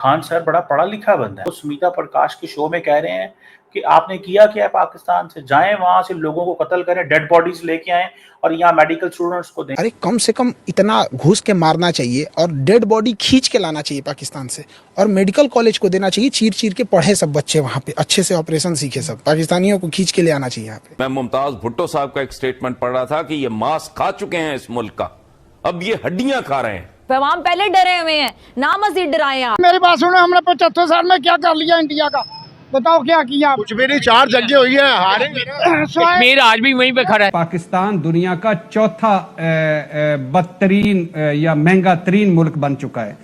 Khan sir बड़ा पढ़ा लिखा बंदा है। वो स्मिता प्रकाश के शो में कह रहे हैं कि आपने किया क्या है पाकिस्तान से, जाएं वहां से लोगों को कत्ल करें, डेड बॉडीज लेके आए और यहाँ मेडिकल स्टूडेंट्स को दें। अरे कम से कम इतना घुस के मारना चाहिए और डेड बॉडी खींच के लाना चाहिए पाकिस्तान से, और मेडिकल कॉलेज को देना चाहिए, चीर चीर के पढ़े सब बच्चे वहाँ पे, अच्छे से ऑपरेशन सीखे सब, पाकिस्तानियों को खींच के ले आना चाहिए यहाँ पे। मैं मुमताज भुट्टो साहब का एक स्टेटमेंट पढ़ रहा था कि ये मांस खा चुके हैं इस मुल्क का, अब ये हड्डियां खा रहे हैं। तमाम पहले डरे हुए हैं, ना मजीद डराएं आप। मेरी बात सुनो, हमने 75 साल में क्या कर लिया इंडिया का, बताओ क्या किया? कुछ भी नहीं, 4 जंगे हुई है, हारेंगे। कश्मीर आज भी वहीं पे खड़ा है। पाकिस्तान दुनिया का चौथा बदतरीन या महंगा तरीन मुल्क बन चुका है,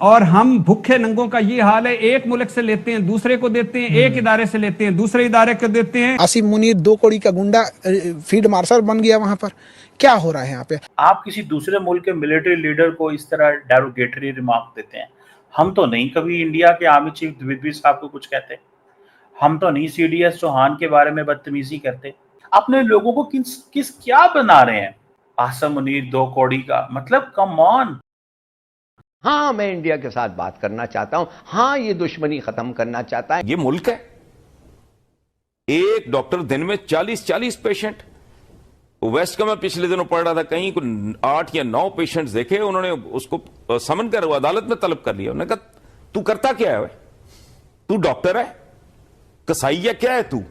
और हम भूखे नंगों का ये हाल है, एक मुल्क से लेते हैं दूसरे को देते हैं, एक इदारे से लेते हैं दूसरे इदारे को देते हैं। आसिफ मुनीर 2 कौड़ी का गुंडा फील्ड मार्शल बन गया वहां पर। क्या हो रहा है यहाँ पे? आप किसी दूसरे मुल्क के मिलिट्री लीडर को इस तरह डेरोगेटरी रिमार्क देते हैं। हम तो नहीं कभी इंडिया के आर्मी चीफ द्विवेदी साहब को कुछ कहते, हम तो नहीं सीडीएस चौहान के बारे में बदतमीजी करते। अपने लोगों को किस क्या बना रहे हैं? आसिफ मुनीर 2 कौड़ी का, मतलब कम ऑन। हाँ, मैं इंडिया के साथ बात करना चाहता हूं, हाँ ये दुश्मनी खत्म करना चाहता है। ये मुल्क है, एक डॉक्टर दिन में 40-40 पेशेंट। वेस्ट का मैं पिछले दिनों पढ़ रहा था, कहीं को 8 या 9 पेशेंट्स देखे, उन्होंने उसको समन कर अदालत में तलब कर लिया। उन्होंने कहा तू करता क्या है, तू डॉक्टर है, कसाईया क्या है, तू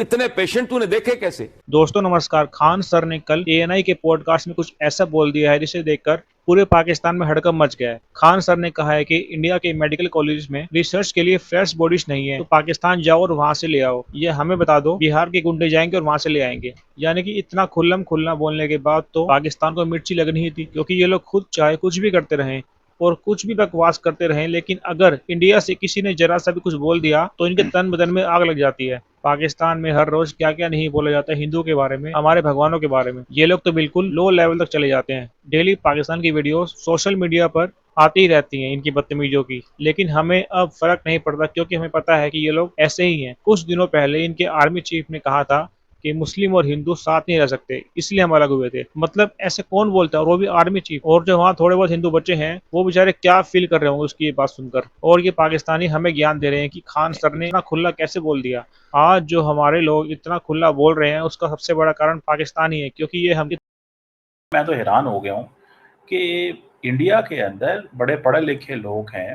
इतने पेशेंट तूने देखे कैसे? दोस्तों नमस्कार। खान सर ने कल एएनआई के पॉडकास्ट में कुछ ऐसा बोल दिया है जिसे देखकर पूरे पाकिस्तान में हड़कंप मच गया है। खान सर ने कहा है कि इंडिया के मेडिकल कॉलेज में रिसर्च के लिए फ्रेश बॉडीज नहीं है, तो पाकिस्तान जाओ और वहां से ले आओ। ये हमें बता दो, बिहार के गुंडे जाएंगे और वहां से ले आएंगे। यानी कि इतना खुल्ला बोलने के बाद तो पाकिस्तान को मिर्ची लगनी ही थी, क्योंकि ये लोग खुद चाहे कुछ भी करते रहे और कुछ भी बकवास करते रहे, लेकिन अगर इंडिया से किसी ने जरा सा भी कुछ बोल दिया तो इनके तन बदन में आग लग जाती है। पाकिस्तान में हर रोज क्या क्या नहीं बोला जाता है हिंदुओं के बारे में, हमारे भगवानों के बारे में। ये लोग तो बिल्कुल लो लेवल तक चले जाते हैं। डेली पाकिस्तान की वीडियोस सोशल मीडिया पर आती ही रहती हैं इनकी बदतमीजों की, लेकिन हमें अब फर्क नहीं पड़ता, क्योंकि हमें पता है कि ये लोग ऐसे ही हैं। कुछ दिनों पहले इनके आर्मी चीफ ने कहा था कि मुस्लिम और हिंदू साथ नहीं रह सकते, इसलिए हम अलग हुए थे। मतलब ऐसे कौन बोलता है, और वो भी आर्मी चीफ। और जो वहाँ थोड़े बहुत हिंदू बच्चे हैं वो बेचारे क्या फील कर रहे होंगे उसकी ये बात सुनकर। और ये पाकिस्तानी हमें ज्ञान दे रहे हैं कि खान सर ने इतना खुला कैसे बोल दिया। आज जो हमारे लोग इतना खुला बोल रहे हैं उसका सबसे बड़ा कारण पाकिस्तान ही है, क्योंकि ये हम। मैं तो हैरान हो गया हूँ कि इंडिया के अंदर बड़े पढ़े लिखे लोग हैं,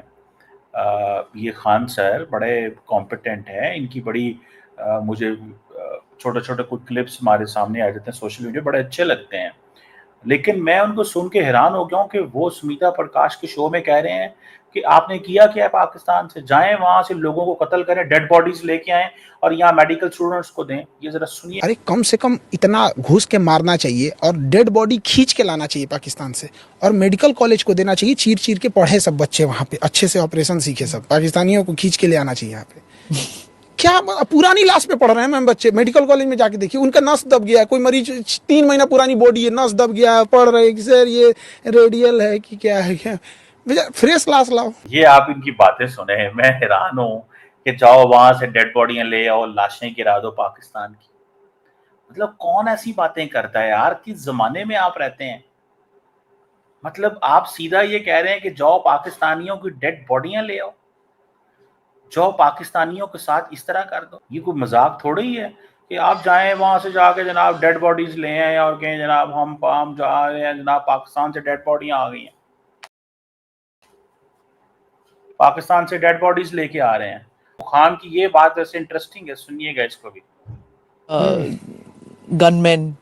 ये खान सर बड़े कॉम्पिटेंट हैं, इनकी बड़ी मुझे छोटे छोटे कुछ क्लिप्स हमारे सामने आ जाते हैं सोशल मीडिया, बड़े अच्छे लगते हैं। लेकिन मैं उनको सुन के हैरान हो गया हूँ कि वो स्मिता प्रकाश के शो में कह रहे हैं कि आपने किया क्या है पाकिस्तान से, जाएं वहां से लोगों को कत्ल करें, डेड बॉडीज लेके आए और यहाँ मेडिकल स्टूडेंट्स को दें। ये जरा सुनिए। अरे कम से कम इतना घुस के मारना चाहिए और डेड बॉडी खींच के लाना चाहिए पाकिस्तान से, और मेडिकल कॉलेज को देना चाहिए, चीर चीर के पढ़े सब बच्चे वहाँ पे, अच्छे से ऑपरेशन सीखे सब, पाकिस्तानियों को खींच के ले आना चाहिए यहाँ पे। क्या पुरानी लाश पे पढ़ रहे हैं मैम बच्चे, मेडिकल कॉलेज में जाके देखिए, उनका नस दब गया है। कोई मरीज 3 महीना पुरानी बॉडी है, नस दब गया है, पढ़ रहे कि सर ये रेडियल है कि क्या है, क्या फ्रेश लाश लाओ। ये आप इनकी बातें सुने, मैं हैरान हूँ कि जाओ वहां से डेड बॉडियां ले आओ, लाशें गिरा दो पाकिस्तान की। मतलब कौन ऐसी बातें करता है यार, किस जमाने में आप रहते हैं? मतलब आप सीधा ये कह रहे हैं कि जाओ पाकिस्तानियों की डेड बॉडियां ले आओ, जाओ पाकिस्तानियों के साथ इस तरह कर दो। ये कोई मजाक थोड़ी ही है कि आप जाएं वहां से जाके जनाब डेड बॉडीज ले आए और कहें जनाब हम जा रहे हैं, जनाब पाकिस्तान से डेड बॉडियां आ गई हैं, पाकिस्तान से डेड बॉडीज लेके आ रहे हैं। खान की ये बात वैसे इंटरेस्टिंग है, सुनिएगा इसको भी। गनमैन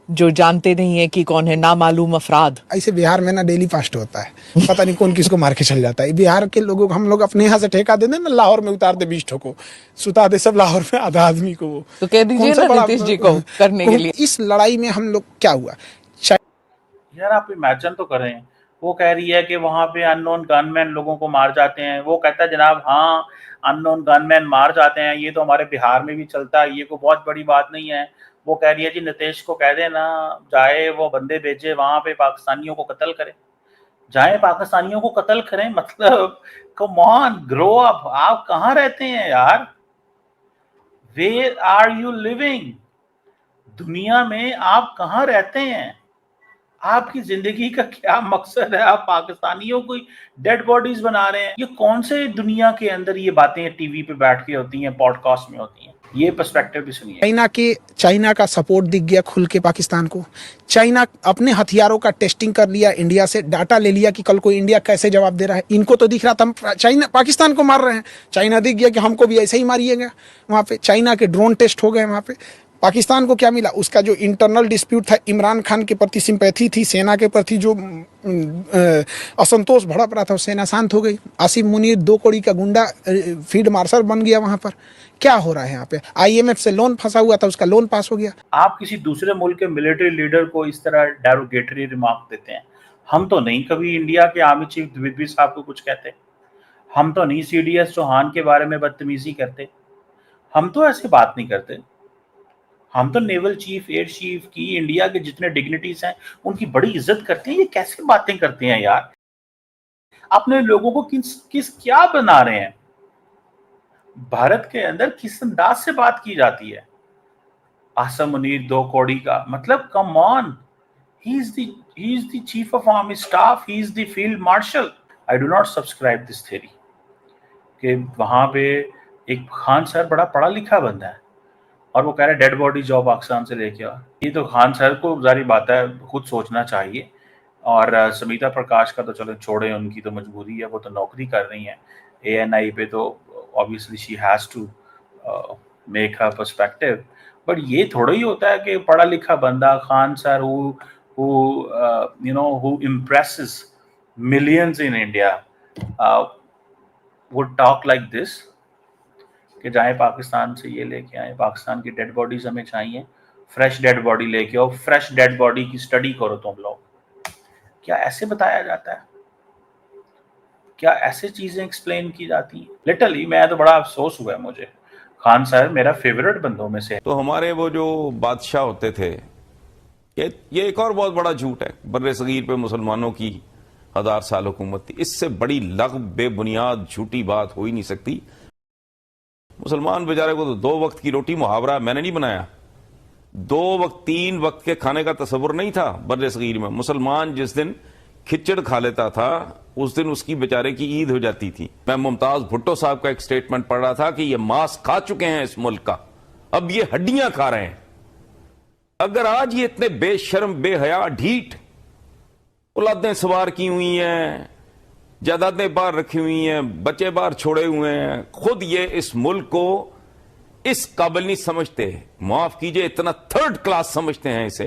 जो जानते नहीं है कि कौन है, नामालूम अफराद। ऐसे बिहार में ना डेली फास्ट होता है, पता नहीं कौन किसको मार के चल जाता है। बिहार के लोगों को हम लोग अपने यहाँ से ठेका दे दें ना, लाहौर में उतार दे 20 ठोको, सुता दे सब लाहौर में आधा आदमी को। वो तो कह दीजिए ना नीतीश जी को करने के लिए। इस लड़ाई में हम लोग क्या हुआ यार, आप इमेजिन तो करें, वो कह रही है कि वहां पे अननोन गनमैन लोगों को मार जाते हैं। वो कहता है जनाब हाँ अननोन गनमैन मार जाते हैं, ये तो हमारे बिहार में भी चलता है, ये कोई बहुत बड़ी बात नहीं है। वो कह रही है जी नीतीश को कह देना जाए, वो बंदे भेजे वहां पे पाकिस्तानियों को कत्ल करें, जाए पाकिस्तानियों को कत्ल करें। मतलब कम ऑन, ग्रो अप। आप कहाँ रहते हैं यार? Where are you living? दुनिया में आप कहाँ रहते हैं? आपकी जिंदगी का क्या मकसद है? आप पाकिस्तानियों को डेड बॉडीज बना रहे हैं। ये कौन से दुनिया के अंदर ये बातें टीवी पे बैठ के होती हैं, पॉडकास्ट में होती हैं? ये पर्सपेक्टिव भी सुनिए। चाइना का सपोर्ट दिख गया खुल के पाकिस्तान को। चाइना अपने हथियारों का टेस्टिंग कर लिया, इंडिया से डाटा ले लिया कि कल को इंडिया कैसे जवाब दे रहा है। इनको तो दिख रहा था हम चाइना पाकिस्तान को मार रहे हैं, चाइना दिख गया कि हमको भी ऐसे ही मारिएगा। वहाँ पे चाइना के ड्रोन टेस्ट हो गए। वहाँ पे पाकिस्तान को क्या मिला? उसका जो इंटरनल डिस्प्यूट था, इमरान खान के प्रति सिंपैथी थी, सेना के प्रति जो असंतोष भड़क रहा था, सेना शांत हो गई। आसिफ मुनीर 2 कौड़ी का गुंडा फील्ड मार्शल बन गया। वहां पर क्या हो रहा है? यहाँ पे IMF से लोन फंसा हुआ था, उसका लोन पास हो गया। आप किसी दूसरे मुल्क के मिलिट्री लीडर को इस तरह डेरोगेटरी रिमार्क देते हैं। हम तो नहीं कभी इंडिया के आर्मी चीफ द्विवेदी साहब को कुछ कहते, हम तो नहीं CDS चौहान के बारे में बदतमीजी करते, हम तो ऐसी बात नहीं करते। हम तो नेवल चीफ, एयर चीफ की, इंडिया के जितने डिग्निटीज हैं उनकी बड़ी इज्जत करते हैं। ये कैसे बातें करते हैं यार? अपने लोगों को किस क्या बना रहे हैं? भारत के अंदर किस अंदाज से बात की जाती है? आसिफ मुनीर 2 कौड़ी का मतलब, come on, he is the chief of army staff, he is the field marshal. I do not subscribe this theory कि वहां पे एक खान सर बड़ा पढ़ा लिखा बंदा है और वो कह रहे डेड बॉडी जॉब पाकिस्तान से लेके आ। ये तो खान सर को जारी बात है, खुद सोचना चाहिए। और समिता प्रकाश का तो चलो छोड़े, उनकी तो मजबूरी है, वो तो नौकरी कर रही हैं ANI पे, तो obviously she has to make her perspective. But ये थोड़ा ही होता है कि पढ़ा लिखा बंदा Khan sir who impresses millions in India would talk like this कि जाए पाकिस्तान से ये लेके आए, पाकिस्तान की डेड बॉडीज हमें चाहिए, फ्रेश डेड बॉडी लेके आओ, फ्रेश डेड बॉडी की स्टडी करो तुम लोग। क्या ऐसे बताया जाता है? क्या ऐसे चीजें एक्सप्लेन की जाती हैं? लिटरली मैं तो बड़ा अफसोस हुआ है मुझे। खान साहब मेरा फेवरेट बंदों में से। तो हमारे वो जो बादशाह होते थे, ये एक और बहुत बड़ा झूठ है। बर्रे सगीर पे मुसलमानों की 1000 साल हुकूमत थी। इससे बड़ी लग़्व बेबुनियाद झूठी बात हो ही नहीं सकती। मुसलमान बेचारे को तो 2 वक्त की रोटी मुहावरा मैंने नहीं बनाया, 2 वक्त 3 वक्त के खाने का तस्वुर नहीं था बर्रे सगीर में। मुसलमान जिस दिन खिचड़ खा लेता था उस दिन उसकी बेचारे की ईद हो जाती थी। मैं मुमताज भुट्टो साहब का एक स्टेटमेंट पढ़ रहा था कि ये मांस खा चुके हैं इस मुल्क का, अब ये हड्डियां खा रहे हैं। अगर आज ये इतने बेशर्म, बेहया, ढीठ, औलादें सवार की हुई हैं, जायदादें बाहर रखी हुई हैं, बच्चे बाहर छोड़े हुए हैं, खुद ये इस मुल्क को इस काबिल नहीं समझते, माफ कीजिए इतना 3rd क्लास समझते हैं इसे,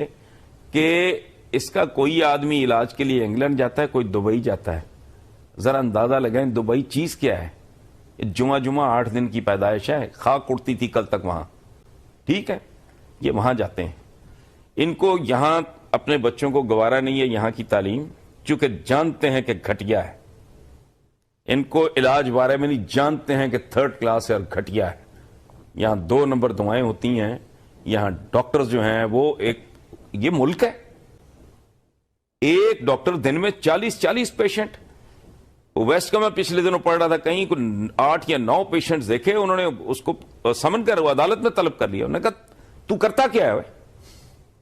कि इसका कोई आदमी इलाज के लिए इंग्लैंड जाता है, कोई दुबई जाता है। जरा अंदाजा लगाएं दुबई चीज क्या है। जुमा 8 दिन की पैदाइश है, खाक उड़ती थी कल तक वहां, ठीक है। ये वहां जाते हैं, इनको यहां अपने बच्चों को गवारा नहीं है यहां की तालीम, चूंकि जानते हैं कि घटिया है। इनको इलाज बारे में नहीं, जानते हैं कि 3rd क्लास है और घटिया है। यहां 2 नंबर दवाएं होती हैं, यहां डॉक्टर्स जो हैं वो ये मुल्क है। एक डॉक्टर दिन में 40 पेशेंट, वेस्ट का मैं पिछले दिनों पढ़ रहा था, कहीं को 8 या 9 पेशेंट्स देखे, उन्होंने उसको समन कर अदालत में तलब कर लिया। उन्होंने कहा तू करता क्या है,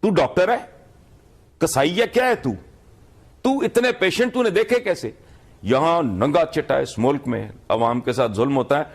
तू डॉक्टर है, कसाई है, क्या है तू इतने पेशेंट तूने देखे कैसे? यहां नंगा चिट्टा इस मुल्क में अवाम के साथ जुल्म होता है।